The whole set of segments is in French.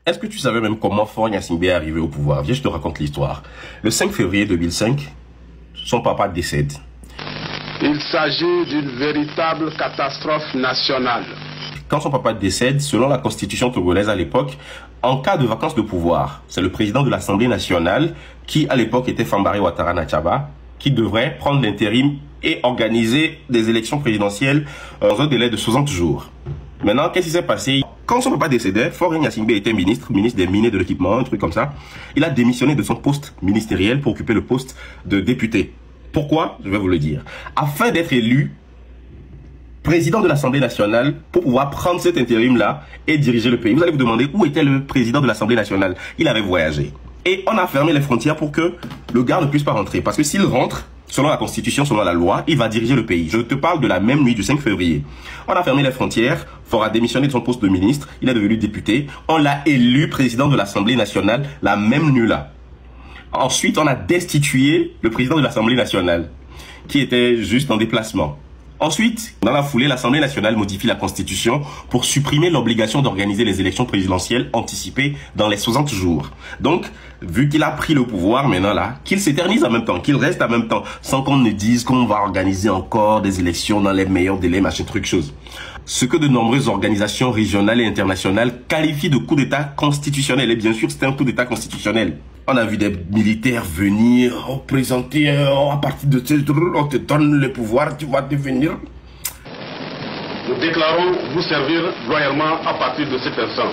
Est-ce que tu savais même comment Faure Gnassingbé est arrivé au pouvoir? Viens, je te raconte l'histoire. Le 5 février 2005, son papa décède. Il s'agit d'une véritable catastrophe nationale. Quand son papa décède, selon la constitution togolaise à l'époque, en cas de vacance de pouvoir, c'est le président de l'Assemblée nationale, qui à l'époque était Fambaré Ouattara Nachaba, qui devrait prendre l'intérim et organiser des élections présidentielles dans un délai de 60 jours. Maintenant, qu'est-ce qui s'est passé? Quand son papa décédait, Faure Gnassingbé était ministre des mines et de l'équipement, un truc comme ça. Il a démissionné de son poste ministériel pour occuper le poste de député. Pourquoi? Je vais vous le dire. Afin d'être élu président de l'Assemblée nationale pour pouvoir prendre cet intérim-là et diriger le pays. Vous allez vous demander où était le président de l'Assemblée nationale. Il avait voyagé. Et on a fermé les frontières pour que le gars ne puisse pas rentrer. Parce que s'il rentre, selon la Constitution, selon la loi, il va diriger le pays. Je te parle de la même nuit du 5 février. On a fermé les frontières, Faure a démissionné de son poste de ministre, il est devenu député. On l'a élu président de l'Assemblée nationale la même nuit-là. Ensuite, on a destitué le président de l'Assemblée nationale, qui était juste en déplacement. Ensuite, dans la foulée, l'Assemblée nationale modifie la Constitution pour supprimer l'obligation d'organiser les élections présidentielles anticipées dans les 60 jours. Donc, vu qu'il a pris le pouvoir maintenant là, qu'il s'éternise en même temps, qu'il reste en même temps, sans qu'on ne dise qu'on va organiser encore des élections dans les meilleurs délais, machin truc chose. Ce que de nombreuses organisations régionales et internationales qualifient de coup d'État constitutionnel. Et bien sûr, c'était un coup d'État constitutionnel. On a vu des militaires venir présenter à partir de ce jour, on te donne le pouvoir, tu vas devenir. Nous déclarons vous servir loyalement à partir de cet instant.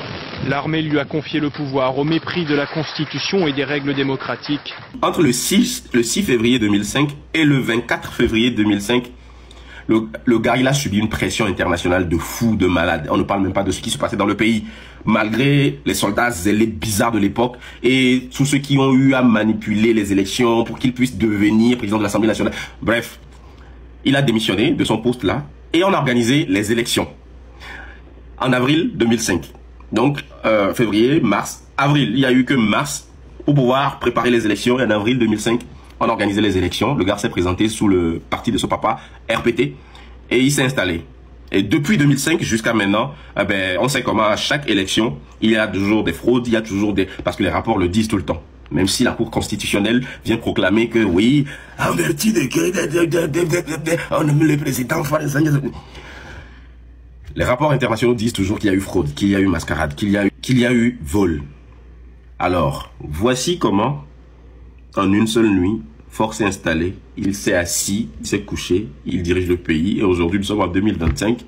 L'armée lui a confié le pouvoir au mépris de la Constitution et des règles démocratiques. Entre le 6 février 2005 et le 24 février 2005, le gars, il a subi une pression internationale de fou, de malade. On ne parle même pas de ce qui se passait dans le pays. Malgré les soldats zélés bizarres de l'époque et tous ceux qui ont eu à manipuler les élections pour qu'il puisse devenir président de l'Assemblée nationale. Bref, il a démissionné de son poste là et on a organisé les élections en avril 2005. Donc, février, mars, avril. Il n'y a eu que mars pour pouvoir préparer les élections et en avril 2005, on a organisé les élections. Le gars s'est présenté sous le parti de son papa, RPT, et il s'est installé. Et depuis 2005 jusqu'à maintenant, on sait comment à chaque élection, il y a toujours des fraudes, il y a toujours des... Parce que les rapports le disent tout le temps. Même si la Cour constitutionnelle vient proclamer que oui, en vertu de on nomme le président. Les rapports internationaux disent toujours qu'il y a eu fraude, qu'il y a eu mascarade, qu'il y a eu vol. Alors, voici comment, en une seule nuit, Faure s'est installé, il s'est assis, il s'est couché, il dirige le pays et aujourd'hui nous sommes en 2025.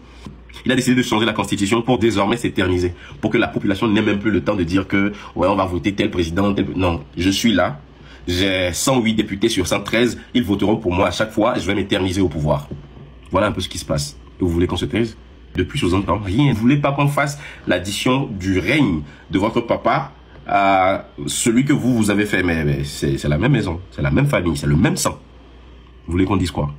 Il a décidé de changer la constitution pour désormais s'éterniser, pour que la population n'ait même plus le temps de dire que ouais on va voter tel président, tel... Non, je suis là, j'ai 108 députés sur 113, ils voteront pour moi à chaque fois et je vais m'éterniser au pouvoir. Voilà un peu ce qui se passe. Et vous voulez qu'on se taise? Depuis 60 ans, rien. Vous voulez pas qu'on fasse l'addition du règne de votre papa à celui que vous avez fait, mais c'est la même maison, c'est la même famille, c'est le même sang. Vous voulez qu'on dise quoi?